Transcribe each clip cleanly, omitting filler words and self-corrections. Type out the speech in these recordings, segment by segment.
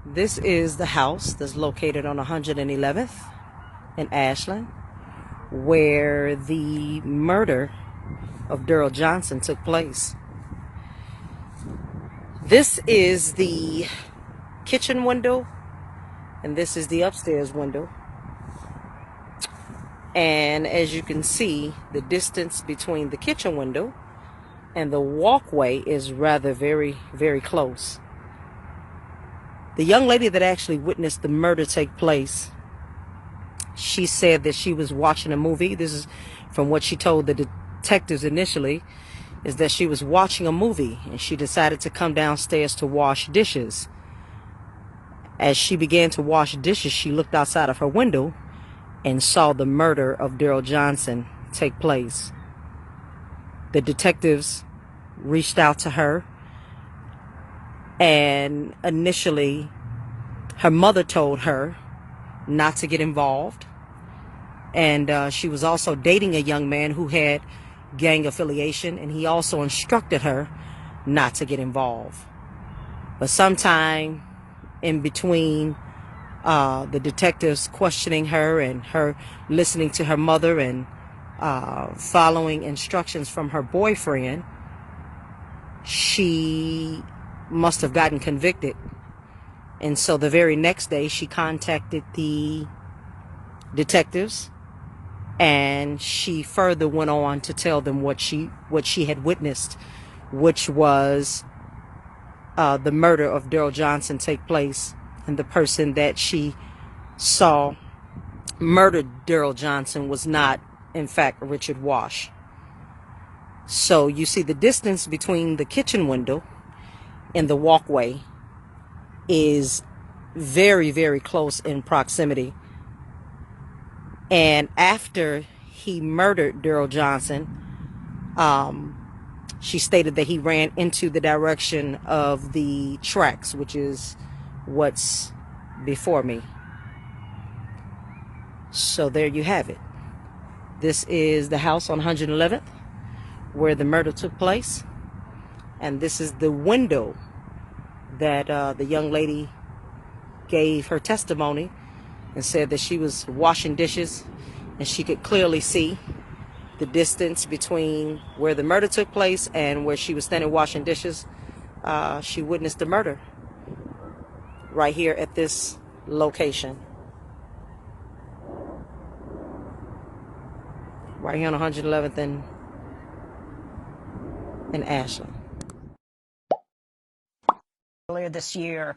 This is the house that's located on 111th in Ashland, where the murder of Daryl Johnson took place. This is the kitchen window, and this is the upstairs window. And as you can see, the distance between the kitchen window and the walkway is rather very, very close. The young lady that actually witnessed the murder take place, she said that she was watching a movie. This is from what she told the detectives initially, is that she was watching a movie and she decided to come downstairs to wash dishes. As she began to wash dishes, she looked outside of her window and saw the murder of Daryl Johnson take place. The detectives reached out to her, and initially her mother told her not to get involved, and she was also dating a young man who had gang affiliation, and he also instructed her not to get involved. But sometime in between the detectives questioning her and her listening to her mother and following instructions from her boyfriend, she must have gotten convicted. And so the very next day she contacted the detectives, and she further went on to tell them what she had witnessed, which was the murder of Daryl Johnson take place. And the person that she saw murdered Daryl Johnson was not, in fact, Richard Wash. So you see the distance between the kitchen window and the walkway is very, very close in proximity. And after he murdered Daryl Johnson, she stated that he ran into the direction of the tracks, which is what's before me. So there you have it. This is the house on 111th where the murder took place, and this is the window that the young lady gave her testimony and said that she was washing dishes and she could clearly see the distance between where the murder took place and where she was standing washing dishes. She witnessed the murder right here at this location, right here on 111th in Ashland. Earlier this year,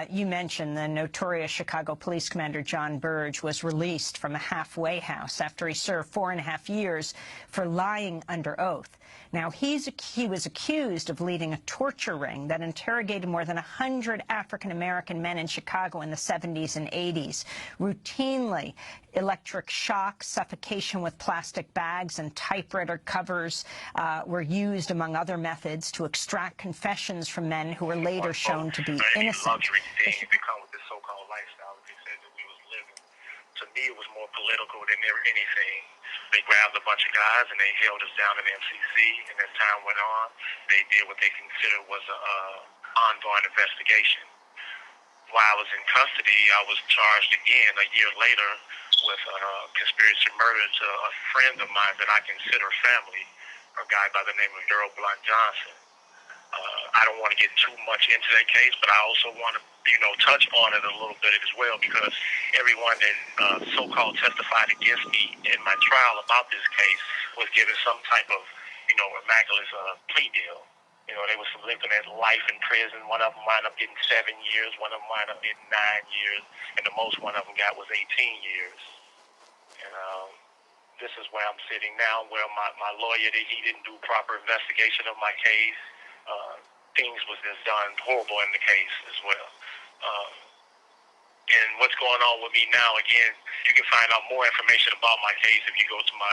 you mentioned the notorious Chicago police commander John Burge was released from a halfway house after he served 4.5 years for lying under oath. Now, he was accused of leading a torture ring that interrogated more than 100 African-American men in Chicago in the 70s and 80s. Routinely, electric shock, suffocation with plastic bags, and typewriter covers were used, among other methods, to extract confessions from men who were later shown to be innocent. Luxury things that come with this so-called lifestyle that they said that we was living. To me, it was more political than anything. They grabbed a bunch of guys and they held us down in MCC, and as time went on, they did what they considered was an ongoing investigation. While I was in custody, I was charged again a year later with conspiracy murder to a friend of mine that I consider family, a guy by the name of Daryl Johnson. I don't want to get too much into that case, but I also want to, touch on it a little bit as well, because everyone that so-called testified against me in my trial about this case was given some type of, immaculate plea deal. They was looking at life in prison. One of them wound up getting 7 years. One of them wound up getting 9 years. And the most one of them got was 18 years. And this is where I'm sitting now, where my lawyer, he didn't do proper investigation of my case. Things was just done horrible in the case as well. And what's going on with me now, again, you can find out more information about my case if you go to my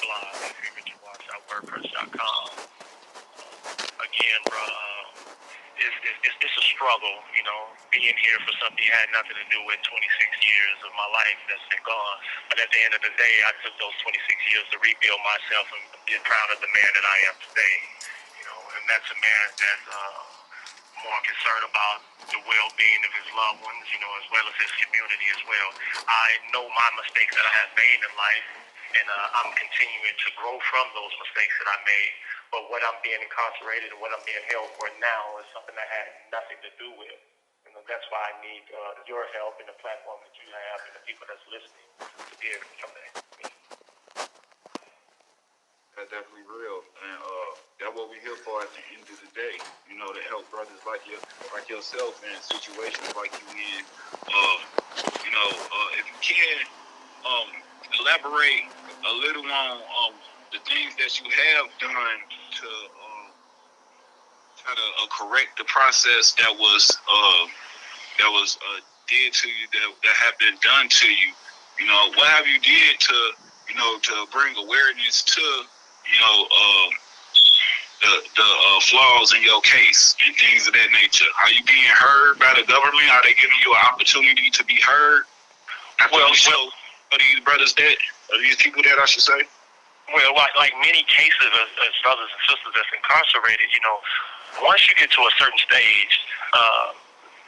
blog at richardwash.wordpress.com. Again, bro, it's a struggle, being here for something that had nothing to do with 26 years of my life that's been gone. But at the end of the day, I took those 26 years to rebuild myself and be proud of the man that I am today. And that's a man that's more concerned about the well-being of his loved ones, as well as his community as well. I know my mistakes that I have made in life, and I'm continuing to grow from those mistakes that I made. But what I'm being incarcerated and what I'm being held for now is something that had nothing to do with. That's why I need your help and the platform that you have and the people that's listening to be able to come back. That's definitely real, and that's what we're here for at the end of the day. To help brothers like yourself in situations like you in. If you can elaborate a little on the things that you have done to try to correct the process that was did to you, that have been done to you. What have you did to to bring awareness to the flaws in your case and things of that nature? Are you being heard by the government? Are they giving you an opportunity to be heard? Well, these brothers these people that I should say. Well, like many cases as brothers and sisters that's incarcerated, once you get to a certain stage,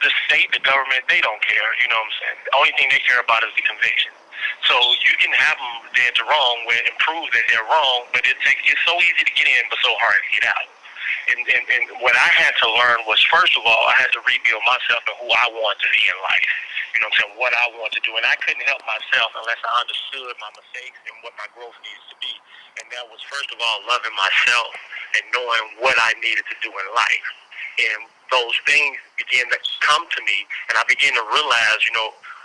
the state, the government, they don't care. You know what I'm saying? The only thing they care about is the conviction. So you can have them dead to wrong and prove that they're wrong, but it's so easy to get in, but so hard to get out. And what I had to learn was, first of all, I had to rebuild myself and who I want to be in life. You know what I'm saying? What I want to do. And I couldn't help myself unless I understood my mistakes and what my growth needs to be. And that was, first of all, loving myself and knowing what I needed to do in life. And those things began to come to me, and I began to realize,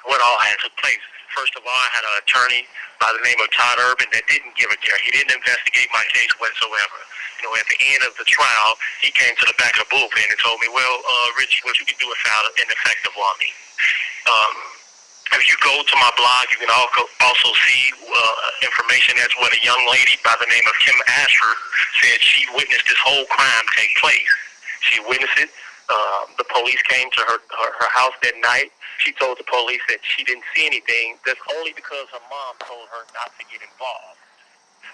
what all had took place. First of all, I had an attorney by the name of Todd Urban that didn't give a care. He didn't investigate my case whatsoever. At the end of the trial, he came to the back of the bullpen and told me, well, Rich, what you can do is file an ineffective on me. If you go to my blog, you can also see information. That's what a young lady by the name of Kim Ashford said she witnessed this whole crime take place. She witnessed it. The police came to her house that night. She told the police that she didn't see anything. That's only because her mom told her not to get involved.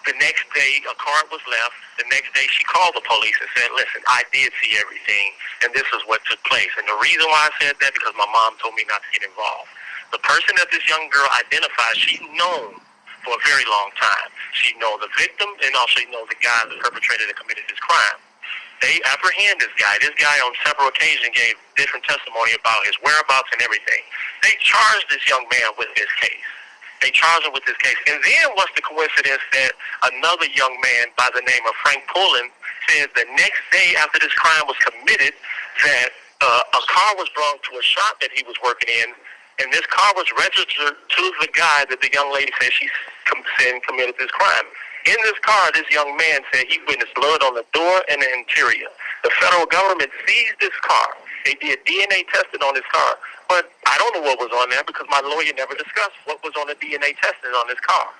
The next day, a card was left. The next day, she called the police and said, listen, I did see everything, and this is what took place. And the reason why I said that, because my mom told me not to get involved. The person that this young girl identified, she's known for a very long time. She knows the victim, and also she knows the guy, the perpetrator that committed this crime. They apprehend this guy. This guy on several occasions gave different testimony about his whereabouts and everything. They charged this young man with this case. They charged him with this case. And then what's the coincidence that another young man by the name of Frank Pullen said the next day after this crime was committed that a car was brought to a shop that he was working in, and this car was registered to the guy that the young lady said she committed this crime. In this car, this young man said he witnessed blood on the door and the interior. The federal government seized this car. They did DNA testing on this car. But I don't know what was on there because my lawyer never discussed what was on the DNA testing on this car.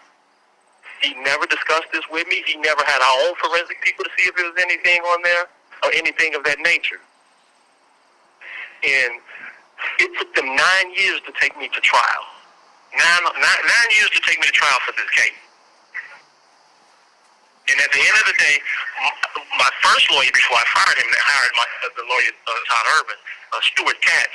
He never discussed this with me. He never had our own forensic people to see if there was anything on there or anything of that nature. And it took them 9 years to take me to trial. Nine years to take me to trial for this case. And at the end of the day, my first lawyer, before I fired him, and hired the lawyer, Todd Urban, Stuart Katz,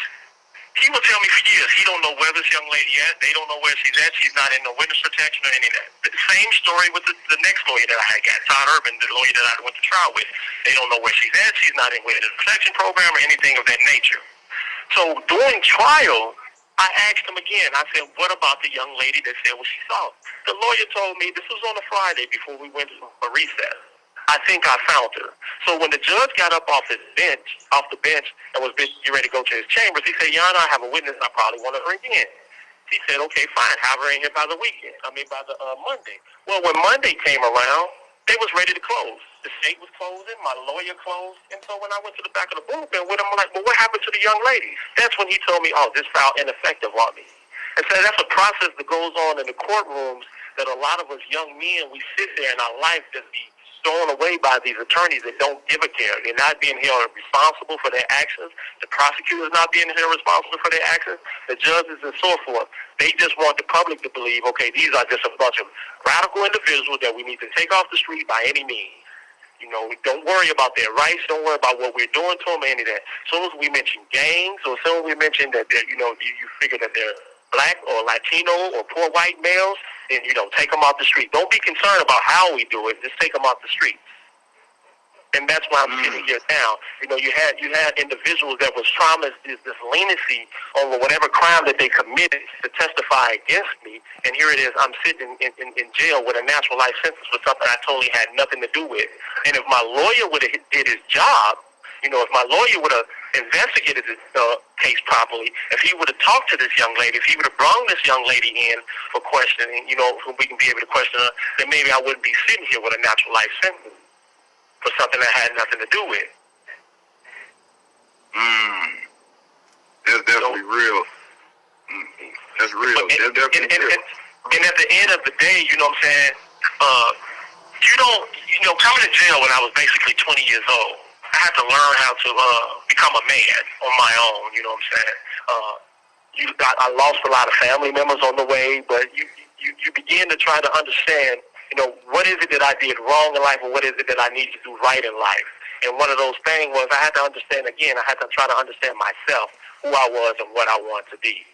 he would tell me for years, he don't know where this young lady at. They don't know where she's at. She's not in no witness protection or any of that. The same story with the next lawyer that I had got, Todd Urban, the lawyer that I went to trial with. They don't know where she's at. She's not in witness protection program or anything of that nature. So during trial, I asked him again. I said, what about the young lady that said what she saw? The lawyer told me this was on a Friday before we went for recess. I think I found her. So when the judge got up off the bench, and was getting ready to go to his chambers, he said, Your Honor, I have a witness. I probably want her again. He said, okay, fine. Have her in here by the Monday. Well, when Monday came around, they was ready to close. The state was closing. My lawyer closed. And so when I went to the back of the bullpen with him, I'm like, well, what happened to the young lady? That's when he told me, this filed ineffective on me. And so that's a process that goes on in the courtrooms that a lot of us young men, we sit there in our life just be thrown away by these attorneys that don't give a care. They're not being held responsible for their actions. The prosecutor's not being held responsible for their actions. The judges and so forth. They just want the public to believe, okay, these are just a bunch of radical individuals that we need to take off the street by any means. You know, don't worry about their rights. Don't worry about what we're doing to them or any of that. As soon as we mention gangs, or as soon as we mention that they're, you figure that they're black or Latino or poor white males, then, take them off the street. Don't be concerned about how we do it. Just take them off the street. And that's why I'm sitting here now. You had individuals that was promised this leniency over whatever crime that they committed to testify against me, and here it is. I'm sitting in jail with a natural life sentence for something I totally had nothing to do with. And if my lawyer would have did his job, if my lawyer would have investigated this case properly, if he would have talked to this young lady, if he would have brought this young lady in for questioning, so we can be able to question her, then maybe I wouldn't be sitting here with a natural life sentence for something that had nothing to do with. That's definitely real. That's real. That's definitely real. And at the end of the day, you know what I'm saying, coming to jail when I was basically 20 years old, I had to learn how to become a man on my own, you know what I'm saying. I lost a lot of family members on the way, but you begin to try to understand, what is it that I did wrong in life, and what is it that I need to do right in life? And one of those things was I had to understand, again, I had to try to understand myself, who I was and what I want to be.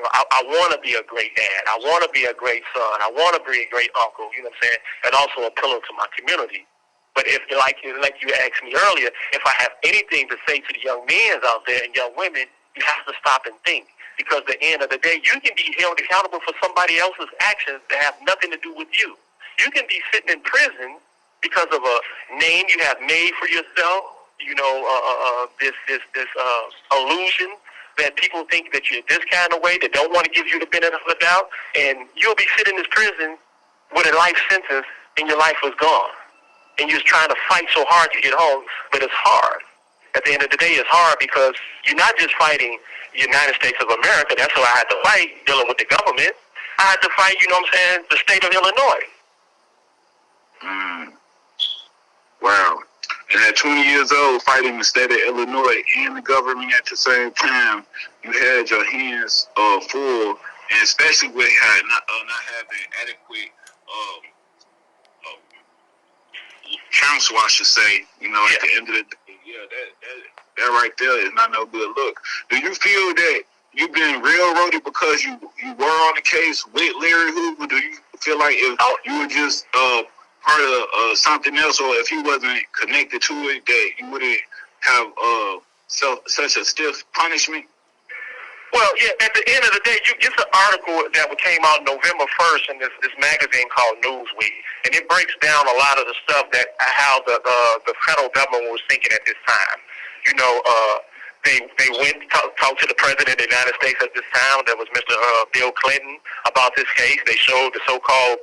I want to be a great dad. I want to be a great son. I want to be a great uncle, you know what I'm saying, and also a pillar to my community. But if, like you asked me earlier, if I have anything to say to the young men out there and young women, you have to stop and think. Because at the end of the day, you can be held accountable for somebody else's actions that have nothing to do with you. You can be sitting in prison because of a name you have made for yourself, this illusion that people think that you're this kind of way, that don't want to give you the benefit of the doubt, and you'll be sitting in this prison with a life sentence and your life was gone. And you're trying to fight so hard to get home, but it's hard. At the end of the day, it's hard because you're not just fighting the United States of America. That's who I had to fight, dealing with the government. I had to fight, the state of Illinois. Wow. And at 20 years old, fighting the state of Illinois and the government at the same time, you had your hands full, and especially with not having adequate counsel, I should say, at the end of the day. Yeah, that right there is not no good look. Do you feel that you've been railroaded because you were on the case with Larry Hoover? Do you feel like if you were just part of something else, or if you wasn't connected to it, that you wouldn't have such a stiff punishment? Well, yeah, at the end of the day, it's an article that came out November 1st in this magazine called Newsweek, and it breaks down a lot of the stuff that how the federal government was thinking at this time. They went to talk to the president of the United States at this time, that was Mr. Bill Clinton, about this case. They showed the so-called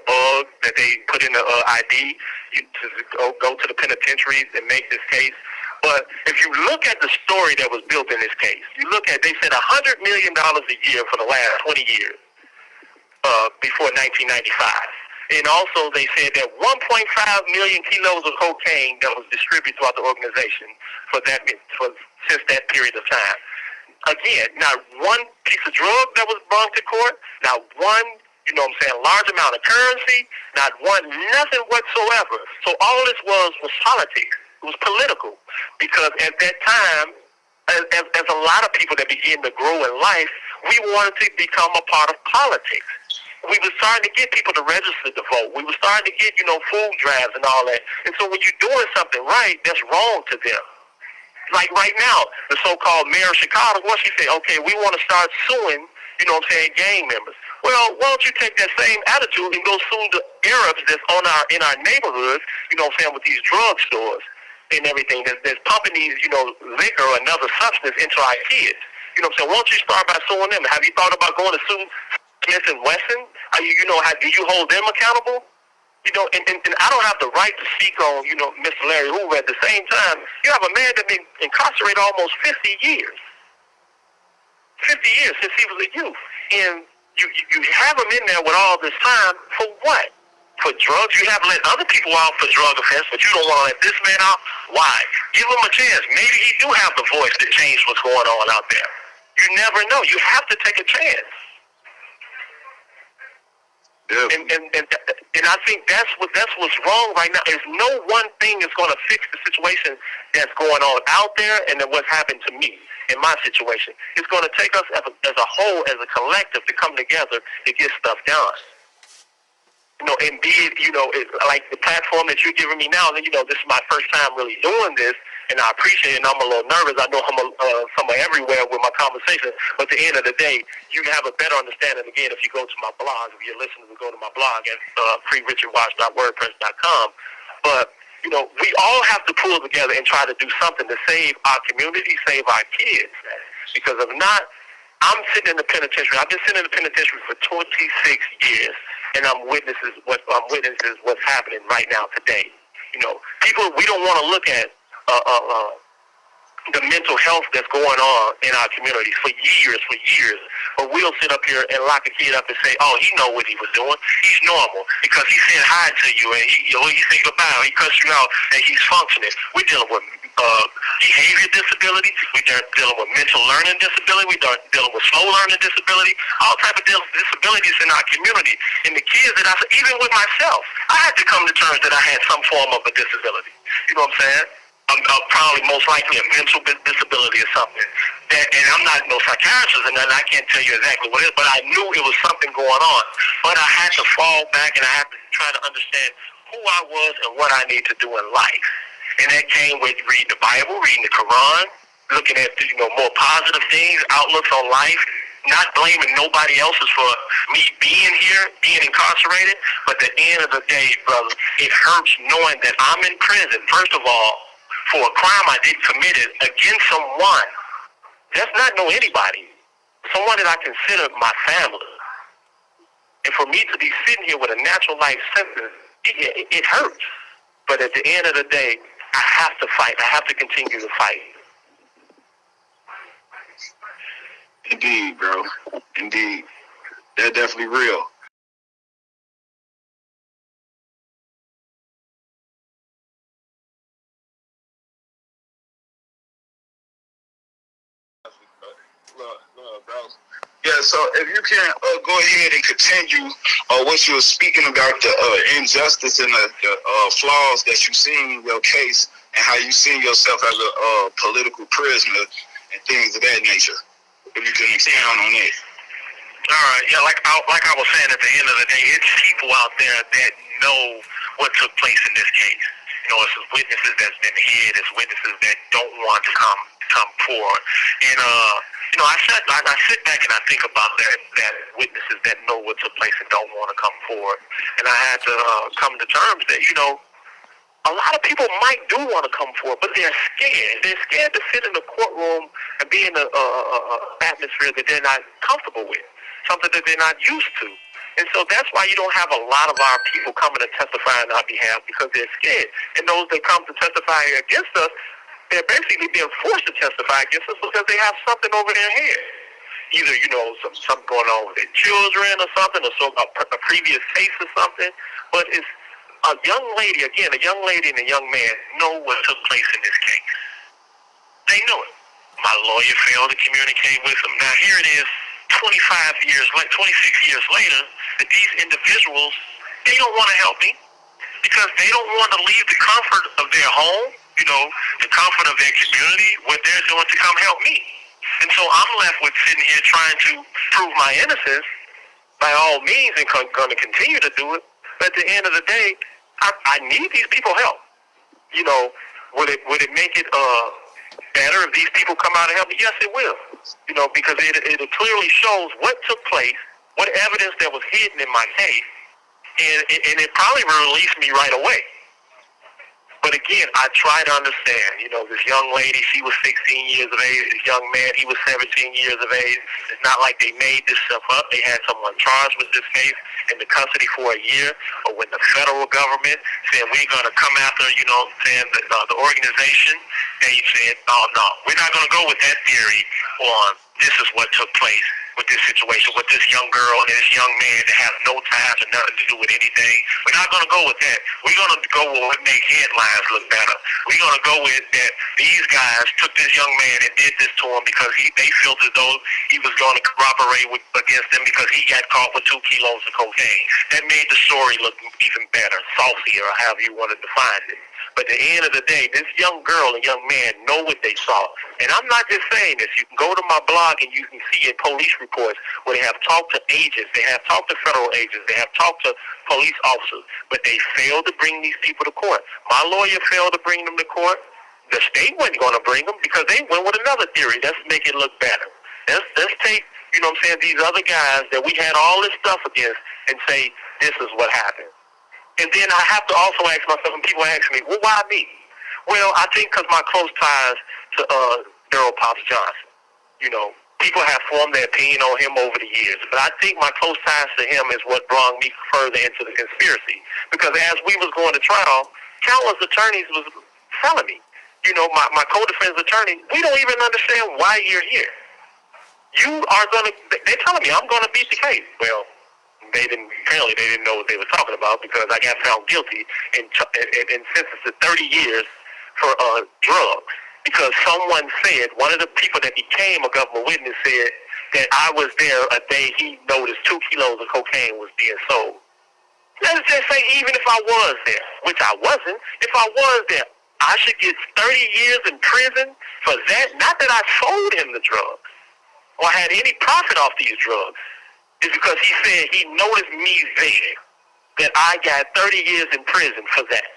bug that they put in the ID to go to the penitentiaries and make this case. But if you look at the story that was built in this case, they said $100 million a year for the last 20 years before 1995. And also they said that 1.5 million kilos of cocaine that was distributed throughout the organization since that period of time. Again, not one piece of drug that was brought to court, not one, large amount of currency, nothing whatsoever. So all this was politics. It was political, because at that time, as a lot of people that begin to grow in life, we wanted to become a part of politics. We were starting to get people to register to vote. We were starting to get, food drives and all that. And so when you're doing something right, that's wrong to them. Like right now, the so-called mayor of Chicago, what she said, okay, we want to start suing, gang members. Well, why don't you take that same attitude and go sue the Arabs that's in our neighborhoods, with these drugstores and everything that's pumping these, liquor or another substance into our kids. Why don't you start by suing them? Have you thought about going to sue Smith and Wesson? Do you hold them accountable? And I don't have the right to speak on, Mr. Larry Hoover. At the same time, you have a man that's been incarcerated almost 50 years. 50 years since he was a youth. And you have him in there with all this time for what? For drugs? You have let other people out for drug offense, but you don't want to let this man out? Why? Give him a chance. Maybe he do have the voice to change what's going on out there. You never know. You have to take a chance. And I think that's what's wrong right now. There's no one thing that's going to fix the situation that's going on out there, and then what's happened to me in my situation. It's going to take us as a whole, as a collective, to come together to get stuff done. And be it, like the platform that you're giving me now, this is my first time really doing this, and I appreciate it, and I'm a little nervous. I know I'm somewhere everywhere with my conversation, but at the end of the day, you have a better understanding, again, if you go to my blog, if you're listening to go to my blog at freerichardwash.wordpress.com. But, we all have to pull together and try to do something to save our community, save our kids. Because if not, I'm sitting in the penitentiary. I've been sitting in the penitentiary for 26 years, and I'm witnesses what's happening right now today. People, we don't want to look at the mental health that's going on in our communities for years. But we'll sit up here and lock a kid up and say, oh, he know what he was doing. He's normal because he said hi to you and he said goodbye. He cussed you out and he's functioning. We're dealing with behavior disability. We're dealing with mental learning disability. We're dealing with slow learning disability. All type of disabilities in our community. And the kids that even with myself, I had to come to terms that I had some form of a disability. You know what I'm saying? Probably most likely a mental disability or something. And I'm not no psychiatrist and I can't tell you exactly what it is, but I knew it was something going on. But I had to fall back and I had to try to understand who I was and what I need to do in life. And that came with reading the Bible, reading the Quran, looking at more positive things, outlooks on life, not blaming nobody else's for me being here, being incarcerated. But at the end of the day, brother, it hurts knowing that I'm in prison, first of all, for a crime I did committed against someone. That's not anybody. Someone that I consider my family. And for me to be sitting here with a natural life sentence, it hurts. But at the end of the day, I have to fight. I have to continue to fight. Indeed, bro. Indeed. That's definitely real. Look, bro. Yeah, so if you can go ahead and continue what you were speaking about, the injustice and the flaws that you see in your case and how you see yourself as a political prisoner and things of that nature. If you can expound on that. All right, yeah, like I was saying, at the end of the day, it's people out there that know what took place in this case. It's witnesses that's been hid, it's witnesses that don't want to come forward. And I sit back and I think about that witnesses that know what took place and don't want to come forward. And I had to come to terms that a lot of people might do want to come forward, but they're scared. They're scared to sit in the courtroom and be in an atmosphere that they're not comfortable with, something that they're not used to. And so that's why you don't have a lot of our people coming to testify on our behalf, because they're scared. And those that come to testify against us, they're basically being forced to testify against us because they have something over their head. Either, something going on with their children or something, or a previous case or something. But it's a young lady and a young man know what took place in this case. They knew it. My lawyer failed to communicate with them. Now here it is, 26 years later, that these individuals, they don't want to help me because they don't want to leave the comfort of their home, the comfort of their community, what they're doing to come help me. And so I'm left with sitting here trying to prove my innocence by all means and going to continue to do it. But at the end of the day, I need these people help. Would it make it better if these people come out and help me? Yes, it will. Because it clearly shows what took place, what evidence that was hidden in my case, and it probably will release me right away. But again, I try to understand, this young lady, she was 16 years of age, this young man, he was 17 years of age. It's not like they made this stuff up. They had someone charged with this case in the custody for a year, or when the federal government said, we're going to come after, the organization, they said, oh, no, we're not going to go with that theory on this is what took place. with this situation, with this young girl and this young man that have no ties or nothing to do with anything. We're not going to go with that. We're going to go with what makes headlines look better. We're going to go with that these guys took this young man and did this to him because they felt as though he was going to cooperate against them because he got caught with 2 kilos of cocaine. That made the story look even better, saucier, or however you want to define it. But at the end of the day, this young girl and young man know what they saw. And I'm not just saying this. You can go to my blog and you can see in police reports where they have talked to agents, they have talked to federal agents, they have talked to police officers, but they failed to bring these people to court. My lawyer failed to bring them to court. The state wasn't going to bring them because they went with another theory. Let's make it look better. Let's take, you know what I'm saying, these other guys that we had all this stuff against and say, this is what happened. And then I have to also ask myself, and people ask me, well, why me? Well, I think because my close ties to Daryl Pops Johnson. You know, people have formed their opinion on him over the years, but I think my close ties to him is what brought me further into the conspiracy. Because as we was going to trial, countless attorneys was telling me, you know, my co-defendant's attorney, we don't even understand why you're here. You are going to, they're telling me I'm going to beat the case. Well, apparently they didn't know what they were talking about because I got found guilty and sentenced to 30 years for drugs. Because someone said, one of the people that became a government witness said that I was there a day he noticed 2 kilos of cocaine was being sold. Let's just say even if I was there, which I wasn't, if I was there, I should get 30 years in prison for that. Not that I sold him the drugs or had any profit off these drugs. It's because he said he noticed me there, that I got 30 years in prison for that.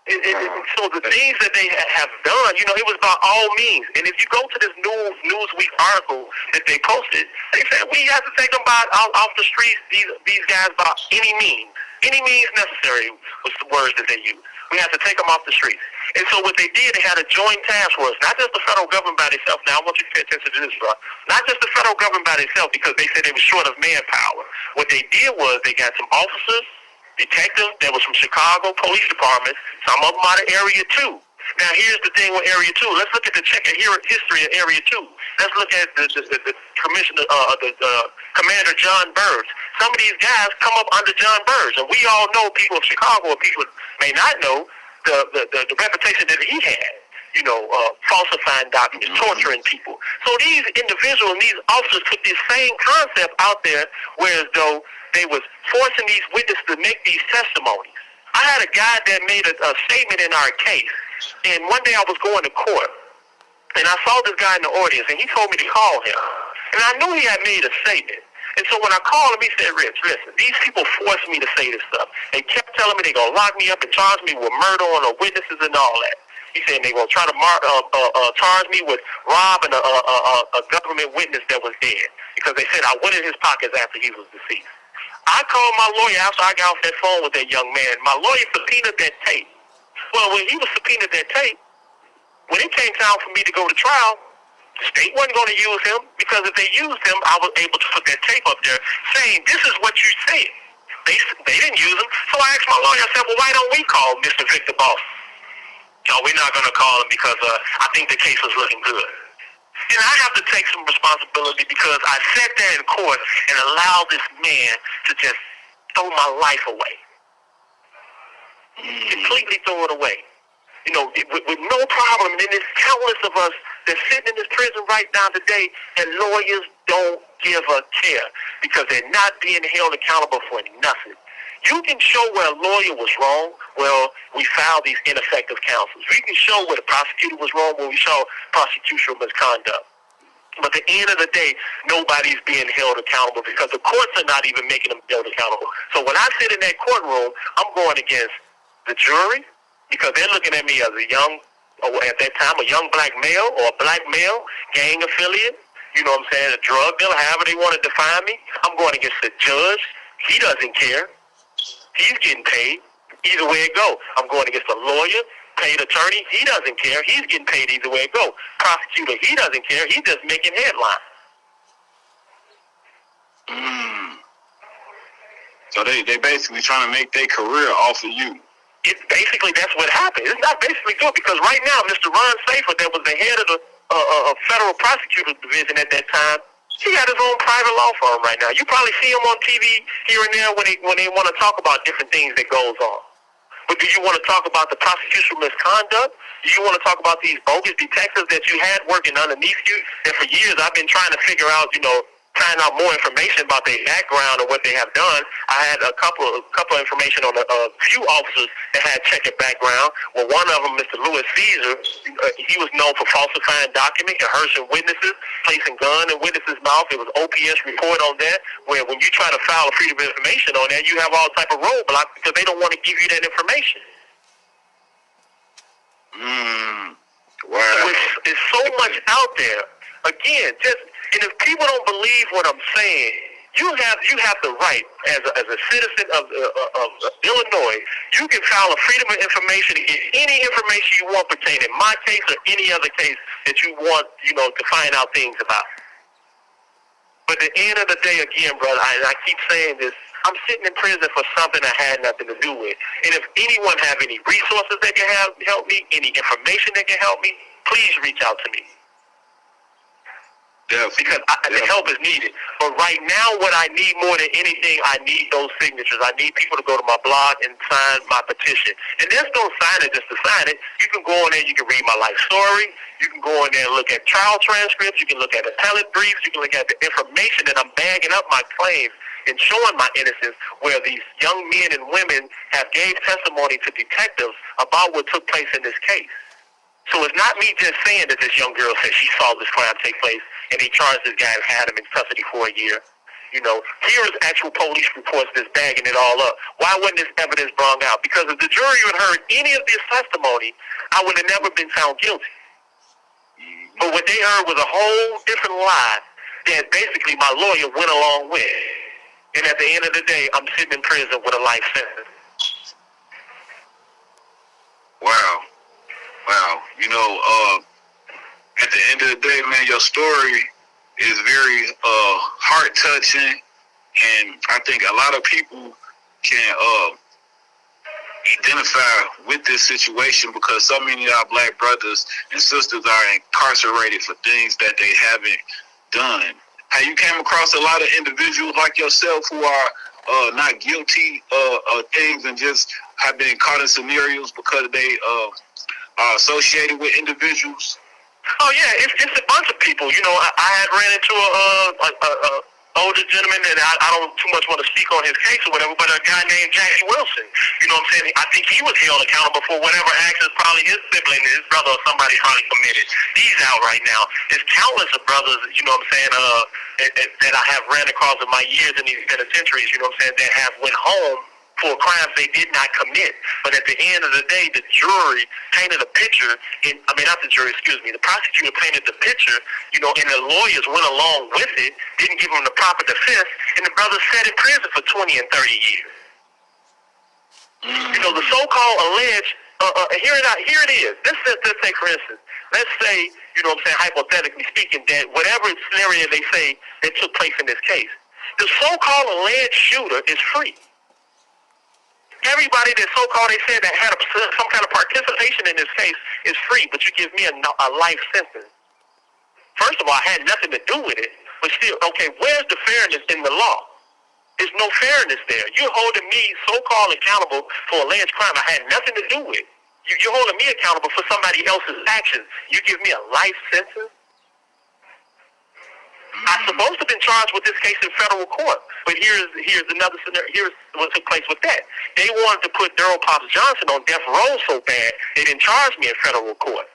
So the things that they have done, you know, it was by all means. And if you go to this Newsweek article that they posted, they said we have to take them off the streets, these guys, by any means necessary was the words that they used. We have to take them off the streets. And so what they did, they had a joint task force, not just the federal government by itself. Now I want you to pay attention to this, bro. Not just the federal government by itself because they said they were short of manpower. What they did was they got some officers, detectives that was from Chicago Police Department, some of them out of Area 2. Now, here's the thing with Area 2. Let's look at the history of Area 2. Let's look at the commissioner, Commander John Burge. Some of these guys come up under John Burge, and we all know, people of Chicago, or people may not know, the reputation that he had. You know, falsifying documents, torturing people. So these individuals and these officers took this same concept out there, whereas though they was forcing these witnesses to make these testimonies. I had a guy that made a statement in our case, and one day I was going to court, and I saw this guy in the audience, and he told me to call him. And I knew he had made a statement. And so when I called him, he said, Rich, listen, these people forced me to say this stuff. They kept telling me they're going to lock me up and charge me with murder on the witnesses and all that. He said they're going to try to charge me with robbing a government witness that was dead because they said I went in his pockets after he was deceased. I called my lawyer after I got off that phone with that young man. My lawyer subpoenaed that tape. Well, when he was subpoenaed that tape, when it came time for me to go to trial, the state wasn't going to use him because if they used him, I was able to put that tape up there saying, this is what you said. They didn't use him. So I asked my lawyer, I said, well, why don't we call Mr. Victor Boss? No, we're not going to call him because I think the case was looking good. And I have to take some responsibility because I sat there in court and allowed this man to just throw my life away. Completely throw it away. You know, with no problem. And then there's countless of us that's sitting in this prison right now today, and lawyers don't give a care because they're not being held accountable for nothing. You can show where a lawyer was wrong. Well, we filed these ineffective counsels. We can show where the prosecutor was wrong when we saw prosecutorial misconduct. But at the end of the day, nobody's being held accountable because the courts are not even making them held accountable. So when I sit in that courtroom, I'm going against the jury because they're looking at me as a young, or at that time, a young black male or a black male, gang affiliate, you know what I'm saying, a drug dealer, however they want to define me. I'm going against the judge. He doesn't care. He's getting paid. Either way it go. I'm going against a lawyer, paid attorney. He doesn't care. He's getting paid either way it go. Prosecutor, he doesn't care. He's just making headlines. So they basically trying to make their career off of you. It's basically, that's what happened. It's not basically good because right now, Mr. Ron Safer, that was the head of the federal prosecutor's division at that time. He got his own private law firm right now. You probably see him on TV here and there when they want to talk about different things that goes on. But do you want to talk about the prosecutorial misconduct? Do you want to talk about these bogus detectives that you had working underneath you? And for years I've been trying to figure out, find out more information about their background and what they have done. I had a couple of information on a few officers that had checkered background. Well, one of them, Mr. Louis Caesar, he was known for falsifying documents, coercing witnesses, placing gun in witnesses' mouth. It was OPS report on that, where when you try to file a freedom of information on that, you have all type of roadblocks because they don't want to give you that information. Wow. So it's so much out there. Again, and if people don't believe what I'm saying, you have the right as a citizen of Illinois. You can file a freedom of information to get any information you want pertaining my case or any other case that you want, to find out things about. But at the end of the day, again, brother, I keep saying this. I'm sitting in prison for something I had nothing to do with. And if anyone have any resources that can help me, any information that can help me, please reach out to me. Definitely. Because the help is needed. But right now, what I need more than anything, I need those signatures. I need people to go to my blog and sign my petition. And just don't sign it just to sign it. You can go in there, you can read my life story. You can go in there and look at trial transcripts. You can look at appellate briefs. You can look at the information that I'm bagging up my claims and showing my innocence, where these young men and women have gave testimony to detectives about what took place in this case. So it's not me just saying that this young girl said she saw this crime take place and they charged this guy and had him in custody for a year. Here's actual police reports that's bagging it all up. Why wasn't this evidence brought out? Because if the jury had heard any of this testimony, I would have never been found guilty. But what they heard was a whole different lie that basically my lawyer went along with. And at the end of the day, I'm sitting in prison with a life sentence. Wow. At the end of the day, man, your story is very heart-touching, and I think a lot of people can identify with this situation because so many of our black brothers and sisters are incarcerated for things that they haven't done. Have you came across a lot of individuals like yourself who are not guilty of things and just have been caught in scenarios because they are associated with individuals? Oh yeah, it's a bunch of people. I had ran into a older gentleman, and I don't too much want to speak on his case or whatever, but a guy named Jackie Wilson. You know what I'm saying? I think he was held accountable for whatever actions probably his sibling, his brother, or somebody probably committed. He's out right now. There's countless of brothers, you know what I'm saying, that I have ran across in my years in these penitentiaries, you know what I'm saying, that have went home for crimes they did not commit. But at the end of the day, the jury painted a picture, the prosecutor painted the picture, and the lawyers went along with it, didn't give them the proper defense, and the brother sat in prison for 20 and 30 years. The so-called alleged, here it is. Let's say, for instance, hypothetically speaking, that whatever scenario they say that took place in this case, the so-called alleged shooter is free. Everybody that so-called they said that had some kind of participation in this case is free, but you give me a life sentence. First of all, I had nothing to do with it, but still, okay, where's the fairness in the law? There's no fairness there. You're holding me so-called accountable for alleged crime I had nothing to do with. You're holding me accountable for somebody else's actions. You give me a life sentence? I'm supposed to have been charged with this case in federal court, but here's another scenario. Here's what took place with that. They wanted to put Daryl Pops Johnson on death row so bad they didn't charge me in federal court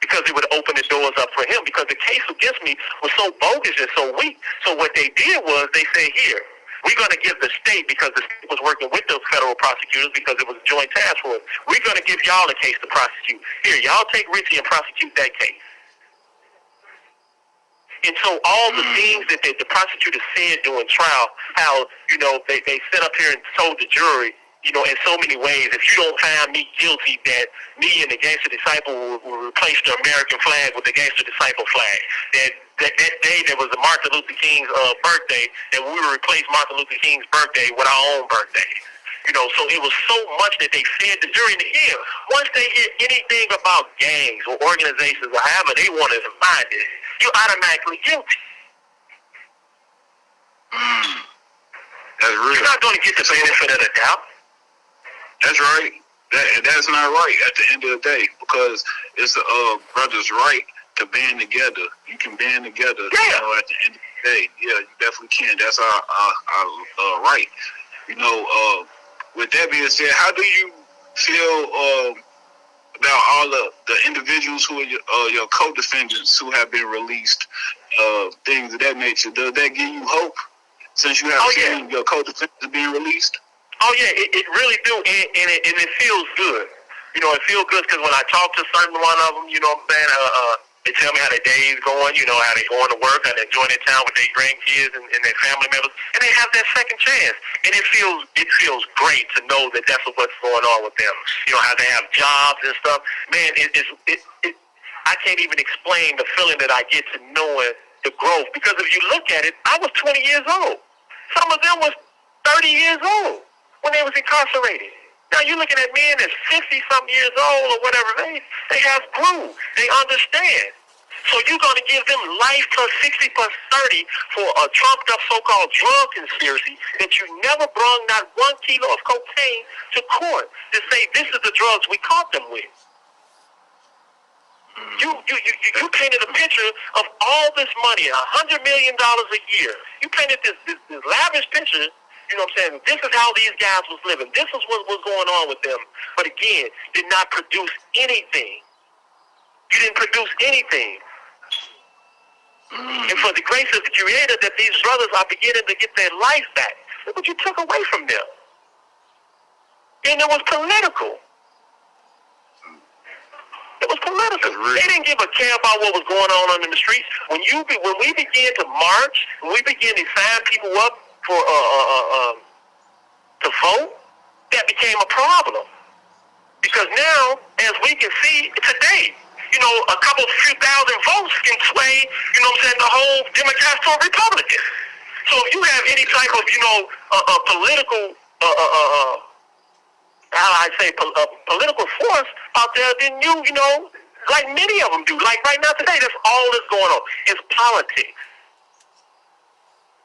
because it would open the doors up for him because the case against me was so bogus and so weak. So what they did was they said, here, we're going to give the state, because the state was working with those federal prosecutors because it was a joint task force, we're going to give y'all a case to prosecute. Here, y'all take Richie and prosecute that case. And so all the things that the prosecutor said during trial, how, they set up here and told the jury, in so many ways, if you don't find me guilty, that me and the Gangster Disciple will replace the American flag with the Gangster Disciple flag. That day there was a Martin Luther King's birthday, that we would replace Martin Luther King's birthday with our own birthday. You know, so it was so much that they fed the jury to hear. Once they hear anything about gangs or organizations or however they want to define it, you're automatically guilty. That's real. You're not going to get the benefit of the doubt. That's right. That's not right at the end of the day, because it's a brother's right to band together. You can band together. Yeah. You know, at the end of the day, yeah, you definitely can. That's our right. You know, with that being said, how do you feel about all the individuals who are your co-defendants who have been released, things of that nature? Does that give you hope since you have seen your co-defendants being released? Oh, yeah, it really do, and it feels good. You know, it feels good because when I talk to certain one of them, you know what I'm saying, they tell me how their day is going, you know, how they going to work, how they enjoying their time with their grandkids and their family members, and they have that second chance. And it feels great to know that that's what's going on with them. You know, how they have jobs and stuff. Man, I can't even explain the feeling that I get to knowing the growth, because if you look at it, I was 20 years old. Some of them was 30 years old when they was incarcerated. Now you're looking at men that's 50-something years old or whatever. They have grew. They understand. So you're going to give them life plus 60 plus 30 for a trumped up so-called drug conspiracy that you never brought not 1 kilo of cocaine to court to say this is the drugs we caught them with. You painted a picture of all this money, $100 million a year. You painted this lavish picture. You know what I'm saying? This is how these guys was living. This is what was going on with them. But again, did not produce anything. You didn't produce anything. And for the grace of the Creator that these brothers are beginning to get their life back. Look what you took away from them. And it was political. It was political. They didn't give a care about what was going on in the streets. When we began to march, when we began to sign people up for to vote, that became a problem. Because now, as we can see today, you know, a few thousand votes can sway, you know what I'm saying, the whole Democrats to a Republican. So if you have any type of, you know, political, political force out there, then you know, like many of them do. Like right now today, that's all that's going on. It's politics.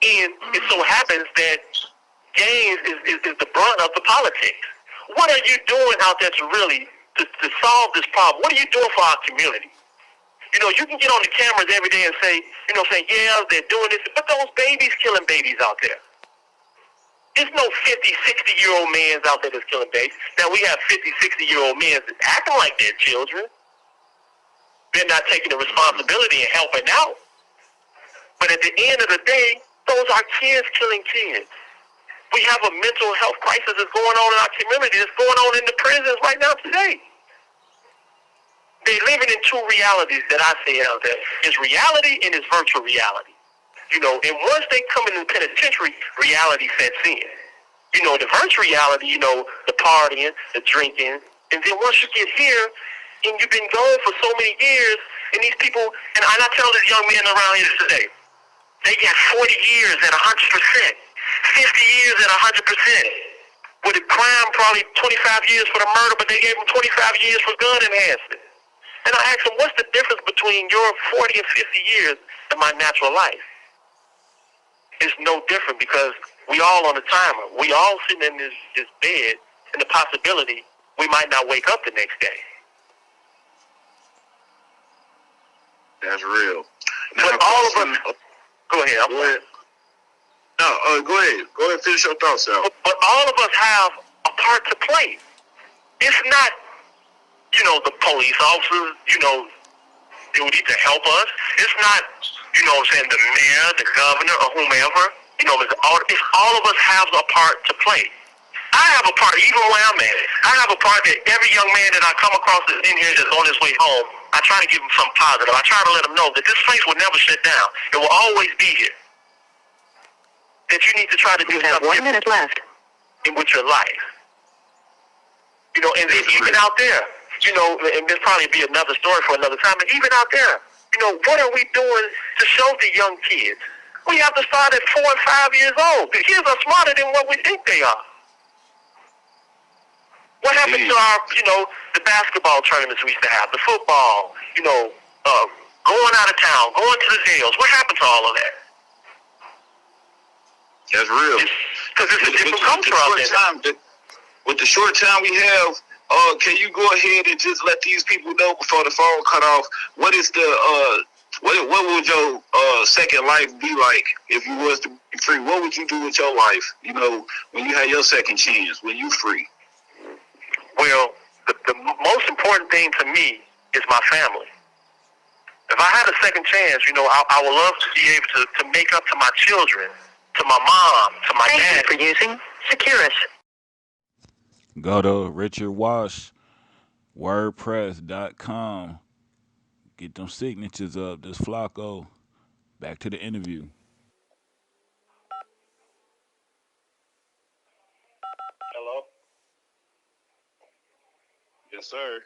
And it so happens that gangs is the brunt of the politics. What are you doing out there to really to solve this problem? What are you doing for our community? You know, you can get on the cameras every day and say, you know, yeah, they're doing this, but those babies killing babies out there. There's no 50, 60-year-old men out there that's killing babies. Now we have 50, 60-year-old men that's acting like they're children. They're not taking the responsibility and helping out. But at the end of the day, those are kids killing kids. We have a mental health crisis that's going on in our community, that's going on in the prisons right now today. They're living in two realities that I say out there. It's reality and it's virtual reality. You know, and once they come in the penitentiary, reality sets in. You know, the virtual reality, you know, the partying, the drinking, and then once you get here, and you've been gone for so many years, and these people, and I tell these young men around here today, they got 40 years at 100%, 50 years at 100%. With a crime, probably 25 years for the murder, but they gave them 25 years for gun enhancement. And I asked them, what's the difference between your 40 and 50 years and my natural life? It's no different because we all on the timer. We all sitting in this bed, and the possibility we might not wake up the next day. That's real. Now, but all of us... Go ahead. Go ahead. No, go ahead. Go ahead and finish your thoughts out. But all of us have a part to play. It's not, you know, the police officers, you know, duty to help us. It's not, you know what I'm saying, the mayor, the governor, or whomever. You know, it's all of us have a part to play. I have a part, even where I'm at. I have a part that every young man that I come across that's in here that's on his way home, I try to give him something positive. I try to let him know that this place will never shut down. It will always be here. That you need to try to do something. 1 minute left. With your life. You know, and even out there, you know, and there's probably be another story for another time, but even out there, you know, what are we doing to show the young kids? We have to start at 4 and 5 years old. The kids are smarter than what we think they are. What happened to our, the basketball tournaments we used to have, the football, going out of town, going to the jails? What happened to all of that? That's real. Because it's a different culture out there. With the short time we have, can you go ahead and just let these people know before the phone cut off, what is the what would your second life be like if you was to be free? What would you do with your life? When you had your second chance, when you free. Well, the most important thing to me is my family. If I had a second chance, I would love to be able to make up to my children, to my mom, to my dad. Thank you for using Securus. Go to Richard Wash, WordPress.com. Get them signatures up. This Flacco. Back to the interview. Hello? Yes, sir.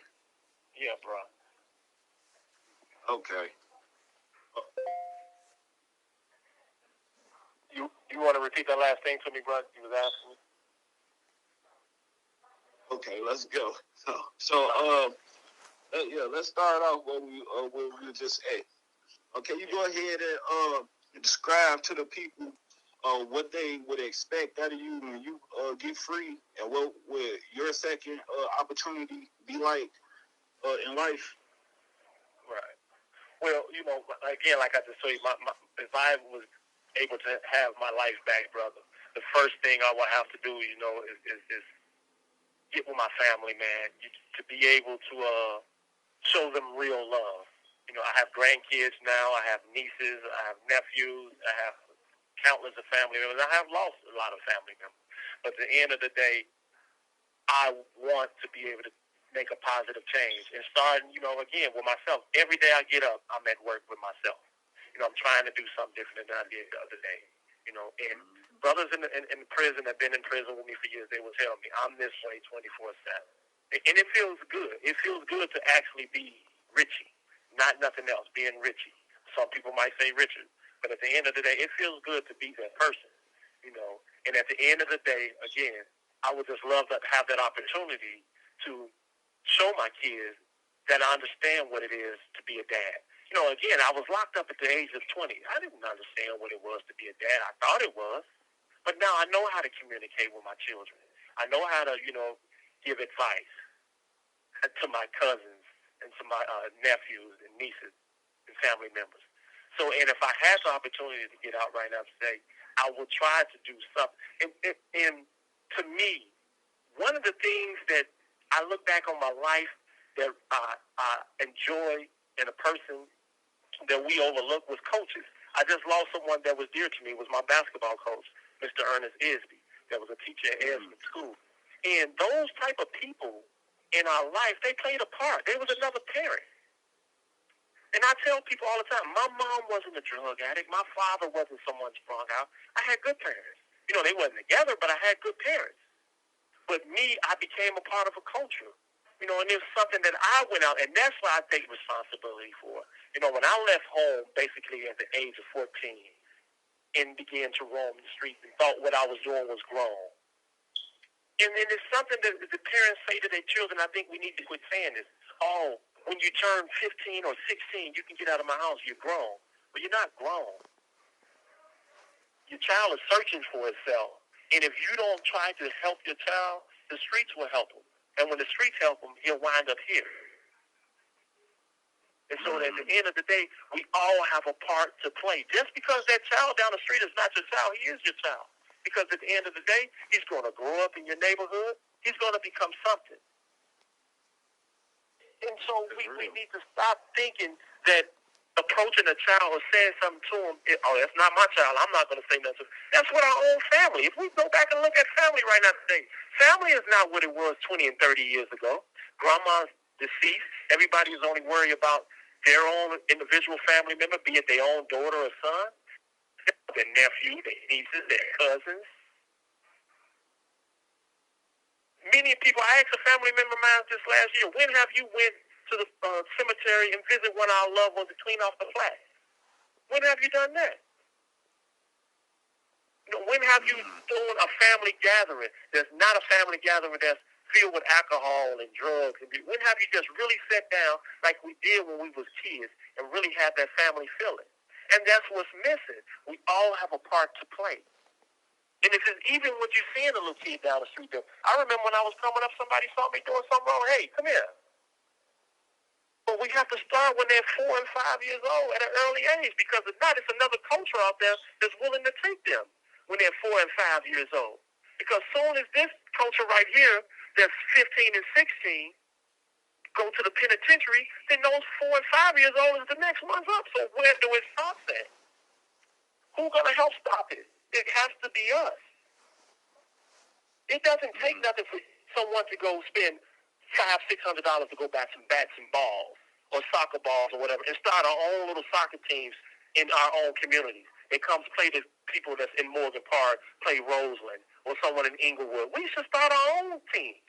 Yeah, bro. Okay. You want to repeat that last thing to me, bro? You was asking me? Okay, let's go. Let's start off where we were just at. Okay, you go ahead and describe to the people what they would expect out of you when you get free, and what would your second opportunity be like in life? Right. Well, again, like I just told you, if I was able to have my life back, brother, the first thing I would have to do, is get with my family, man, to be able to show them real love. I have grandkids now. I have nieces. I have nephews. I have countless of family members. I have lost a lot of family members. But at the end of the day, I want to be able to make a positive change. And starting, again, with myself. Every day I get up, I'm at work with myself. I'm trying to do something different than I did the other day. And brothers in prison that have been in prison with me for years, they will tell me, I'm this way 24/7. And it feels good. It feels good to actually be Richie, not nothing else, being Richie. Some people might say Richard. But at the end of the day, it feels good to be that person, And at the end of the day, again, I would just love to have that opportunity to show my kids that I understand what it is to be a dad. Again, I was locked up at the age of 20. I didn't understand what it was to be a dad. I thought it was. But now I know how to communicate with my children. I know how to, give advice to my cousins and to my nephews and nieces and family members. So, and if I had the opportunity to get out right now today, I will try to do something. And to me, one of the things that I look back on my life that I enjoy in a person that we overlook was coaches. I just lost someone that was dear to me, was my basketball coach, Mr. Ernest Isby, that was a teacher at Esmond School. And those type of people in our life, they played a part. They was another parent. And I tell people all the time, my mom wasn't a drug addict. My father wasn't someone sprung out. I had good parents. They wasn't together, but I had good parents. But me, I became a part of a culture. And it's something that I went out, and that's what I take responsibility for. When I left home, basically at the age of 14, and began to roam the streets and thought what I was doing was grown. And it's something that the parents say to their children. I think we need to quit saying this. Oh, when you turn 15 or 16, you can get out of my house. You're grown. But you're not grown. Your child is searching for itself. And if you don't try to help your child, the streets will help him. And when the streets help him, he'll wind up here. And so at the end of the day, we all have a part to play. Just because that child down the street is not your child, he is your child. Because at the end of the day, he's going to grow up in your neighborhood. He's going to become something. And so we need to stop thinking that approaching a child or saying something to him, that's not my child, I'm not going to say nothing to him. That's what our own family. If we go back and look at family right now today, family is not what it was 20 and 30 years ago. Grandma's deceased. Everybody is only worried about their own individual family member, be it their own daughter or son, their nephew, their nieces, their cousins. Many people, I asked a family member of mine this last year, when have you went to the cemetery and visit one of our loved ones to clean off the flag? When have you done that? When have you thrown a family gathering that's not a family gathering that's filled with alcohol and drugs. And when have you just really sat down like we did when we was kids and really had that family feeling? And that's what's missing. We all have a part to play. And if it's even when you're seeing a little kid down the street there, I remember when I was coming up, somebody saw me doing something wrong. Hey, come here. But we have to start when they're 4 and 5 years old at an early age, because if not, it's another culture out there that's willing to take them when they're 4 and 5 years old. Because soon as this culture right here, that's 15 and 16, go to the penitentiary, then those 4 and 5 years old is the next one's up. So where do it stop at? Who's going to help stop it? It has to be us. It doesn't take nothing for someone to go spend $500-600 to go buy some bats and balls or soccer balls or whatever and start our own little soccer teams in our own communities. It comes play the people that's in Morgan Park, play Roseland, or someone in Inglewood. We should start our own teams.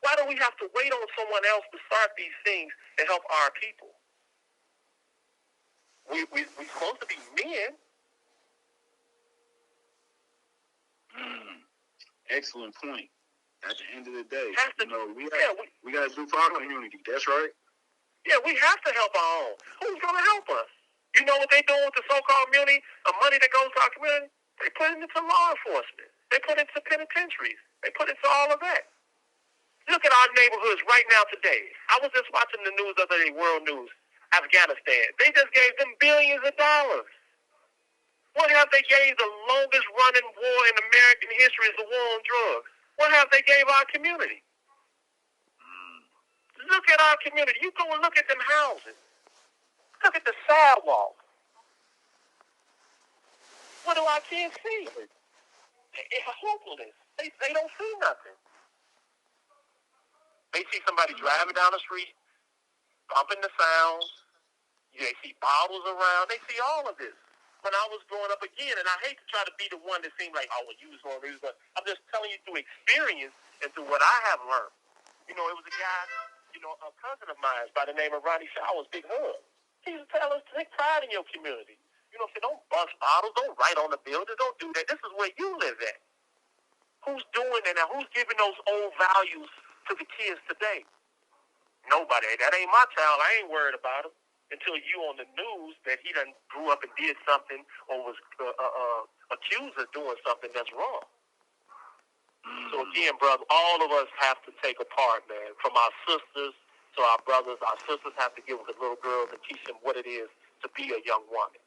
Why do we have to wait on someone else to start these things to help our people? We're supposed to be men. Excellent point. At the end of the day, we got to do for our community. That's right. Yeah, we have to help our own. Who's going to help us? You know what they doing with the so-called money, the money that goes to our community? They put it into law enforcement. They put it into penitentiaries. They put it into all of that. Look at our neighborhoods right now today. I was just watching the news the other day, World News, Afghanistan. They just gave them billions of dollars. What have they gave the longest running war in American history is the war on drugs? What have they gave our community? Look at our community. You go and look at them houses. Look at the sidewalk. What do our kids see? It's hopeless. They don't see nothing. They see somebody driving down the street, bumping the sounds. They see bottles around. They see all of this. When I was growing up again, and I hate to try to be the one that seemed like, oh, well, you was going to lose, but I'm just telling you through experience and through what I have learned. You know, it was a guy, a cousin of mine by the name of Ronnie Showers, Big Hug. He used to tell us, take pride in your community. Say, don't bust bottles, don't write on the building, don't do that. This is where you live at. Who's doing that now? Who's giving those old values to the kids today? Nobody. That ain't my child. I ain't worried about him. Until you on the news that he done grew up and did something or was accused of doing something that's wrong. So again, brother, all of us have to take a part, man. From our sisters to our brothers, our sisters have to get with the little girls and teach them what it is to be a young woman.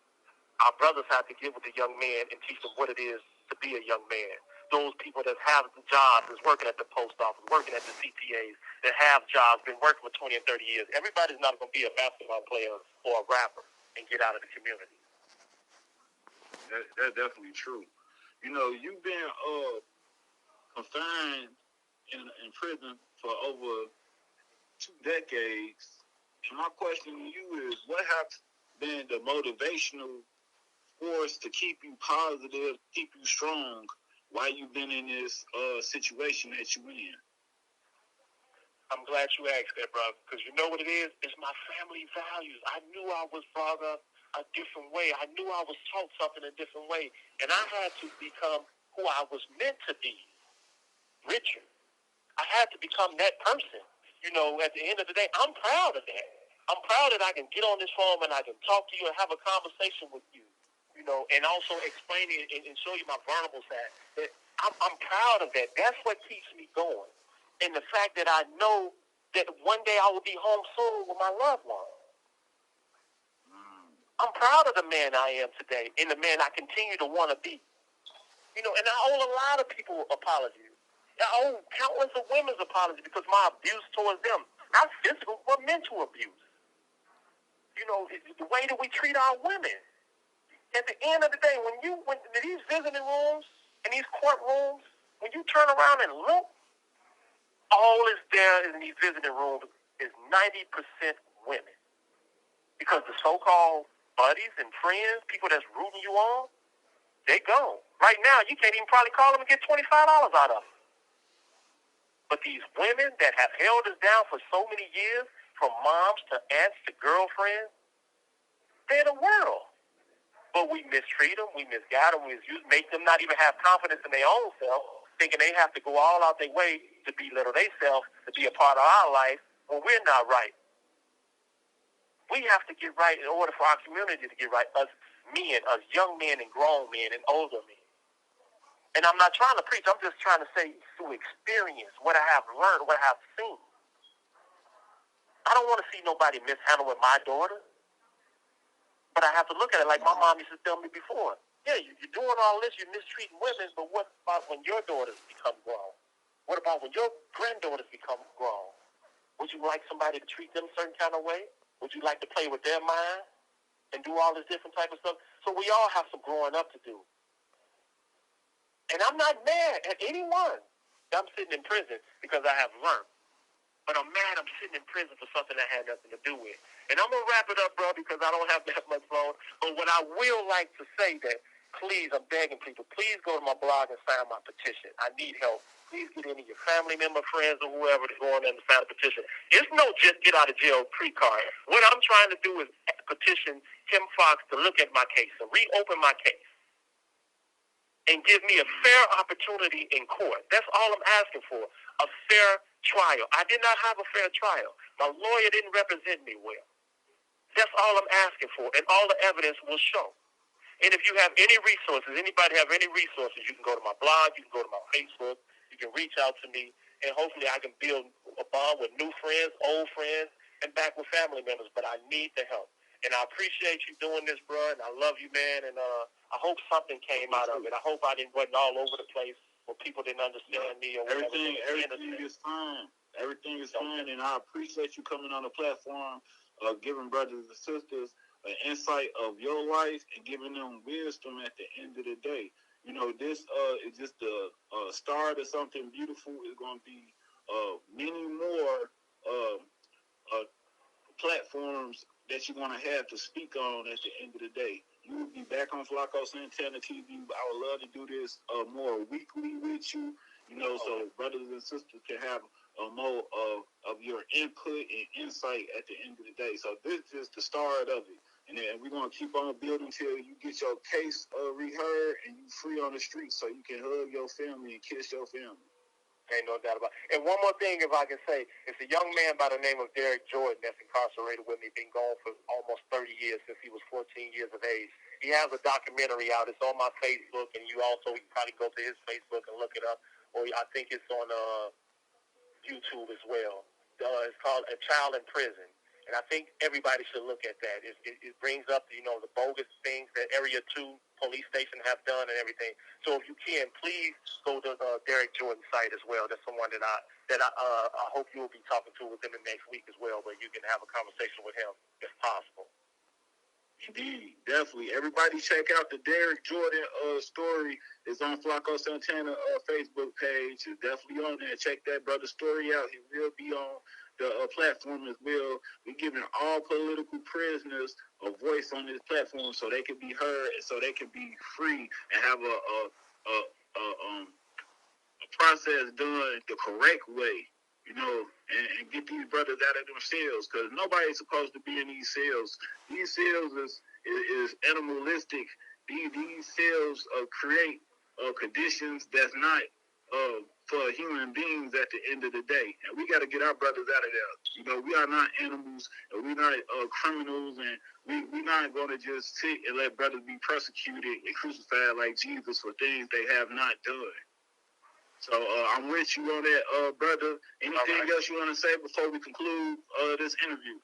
Our brothers have to get with the young man and teach them what it is to be a young man. Those people that have the jobs, that's working at the post office, working at the CPAs, that have jobs, been working for 20 and 30 years. Everybody's not going to be a basketball player or a rapper and get out of the community. That's definitely true. You've been confined in prison for over 2 decades. And my question to you is, what has been the motivational force to keep you positive, keep you strong while you've been in this situation that you're in? I'm glad you asked that, brother, because you know what it is? It's my family values. I knew I was brought up a different way. I knew I was taught something a different way, and I had to become who I was meant to be, Richard. I had to become that person. At the end of the day, I'm proud of that. I'm proud that I can get on this phone and I can talk to you and have a conversation with you, and also explain it and show you my vulnerable side. I'm proud of that. That's what keeps me going. And the fact that I know that one day I will be home soon with my loved one. I'm proud of the man I am today and the man I continue to want to be. And I owe a lot of people apologies. I owe countless of women's apologies because my abuse towards them, not physical, but mental abuse. The way that we treat our women. At the end of the day, when these visiting rooms and these courtrooms, when you turn around and look, all is there in these visiting rooms is 90% women. Because the so-called buddies and friends, people that's rooting you on, they gone. Right now, you can't even probably call them and get $25 out of them. But these women that have held us down for so many years, from moms to aunts to girlfriends, they're the world. But we mistreat them, we misguide them, we misuse, make them not even have confidence in their own self thinking they have to go all out their way to belittle themselves, to be a part of our life, when we're not right. We have to get right in order for our community to get right, us men, us young men and grown men and older men. And I'm not trying to preach. I'm just trying to say through experience, what I have learned, what I have seen. I don't want to see nobody mishandling my daughter. But I have to look at it like my mom used to tell me before. Yeah, you're doing all this, you're mistreating women, but what about when your daughters become grown? What about when your granddaughters become grown? Would you like somebody to treat them a certain kind of way? Would you like to play with their mind and do all this different type of stuff? So we all have some growing up to do. And I'm not mad at anyone. I'm sitting in prison because I have learned. But I'm mad I'm sitting in prison for something I had nothing to do with. And I'm going to wrap it up, bro, because I don't have that much longer. But what I will like to say that, please, I'm begging people, please go to my blog and sign my petition. I need help. Please get any of your family member, friends, or whoever to go on and sign a petition. It's no just get out of jail free card. What I'm trying to do is petition Tim Fox to look at my case, to reopen my case, and give me a fair opportunity in court. That's all I'm asking for, a fair trial. I did not have a fair trial. My lawyer didn't represent me well. That's all I'm asking for, and all the evidence will show. And if you have any resources, anybody have any resources, you can go to my blog, you can go to my Facebook, you can reach out to me, and hopefully I can build a bond with new friends, old friends, and back with family members, but I need the help. And I appreciate you doing this, bro, and I love you, man, and I hope something came out of it. I hope I wasn't all over the place where people didn't understand me. Or everything is fine. Everything is fine, and I appreciate you coming on the platform, giving brothers and sisters an insight of your life and giving them wisdom at the end of the day. You know, this is just the start of something beautiful. It's going to be many more platforms that you're going to have to speak on at the end of the day. You will be back on Flacco Santana TV. I would love to do this more weekly with you, you know, so brothers and sisters can have more of your input and insight at the end of the day. So this is the start of it. And then we're going to keep on building until you get your case reheard and you free on the street so you can hug your family and kiss your family. Ain't no doubt about it. And one more thing, if I can say, it's a young man by the name of Derek Jordan that's incarcerated with me, been gone for almost 30 years, since he was 14 years of age. He has a documentary out. It's on my Facebook, and you can probably go to his Facebook and look it up. Or I think it's on YouTube as well. It's called A Child in Prison. And I think everybody should look at that. It brings up, the bogus things that Area 2 police station have done and everything. So if you can, please go to Derek Jordan's site as well. That's someone that I hope you will be talking to within the next week as well, where you can have a conversation with him if possible. Indeed, definitely. Everybody check out the Derek Jordan story. It's on Flacco Santana Facebook page. It's definitely on there. Check that brother's story out. He will be on the platform as well. We're giving all political prisoners a voice on this platform so they can be heard and so they can be free and have a process done the correct way, and get these brothers out of them cells, because nobody's supposed to be in these cells. These cells is animalistic. These cells create conditions that's not for human beings at the end of the day. And we got to get our brothers out of there. We are not animals, and we're not criminals, and we're not going to just sit and let brothers be persecuted and crucified like Jesus for things they have not done. So I'm with you on that, brother. Anything else you want to say before we conclude this interview?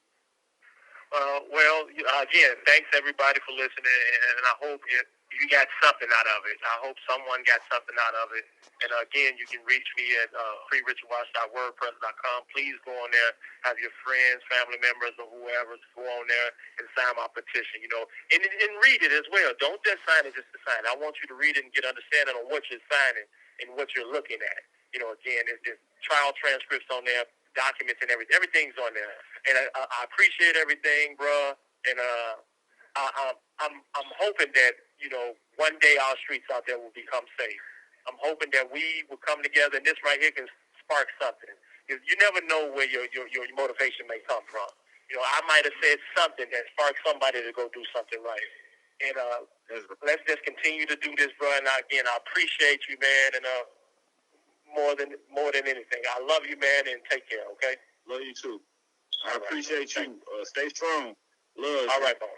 Well, again, thanks everybody for listening, and I hope you got something out of it. I hope someone got something out of it. And again, you can reach me at freerichardwatch.wordpress.com. Please go on there, have your friends, family members, or whoever go on there and sign my petition. And read it as well. Don't just sign it just to sign it. I want you to read it and get understanding on what you're signing and what you're looking at. Again, there's trial transcripts on there, documents and everything. Everything's on there. And I appreciate everything, bro. And I'm hoping that, one day our streets out there will become safe. I'm hoping that we will come together, and this right here can spark something. You never know where your motivation may come from. I might have said something that sparked somebody to go do something right. And let's just continue to do this, bro. And again, I appreciate you, man. And more than anything. I love you, man, and take care. Okay. Love you too. I appreciate you. Stay strong. Love. All right, bro.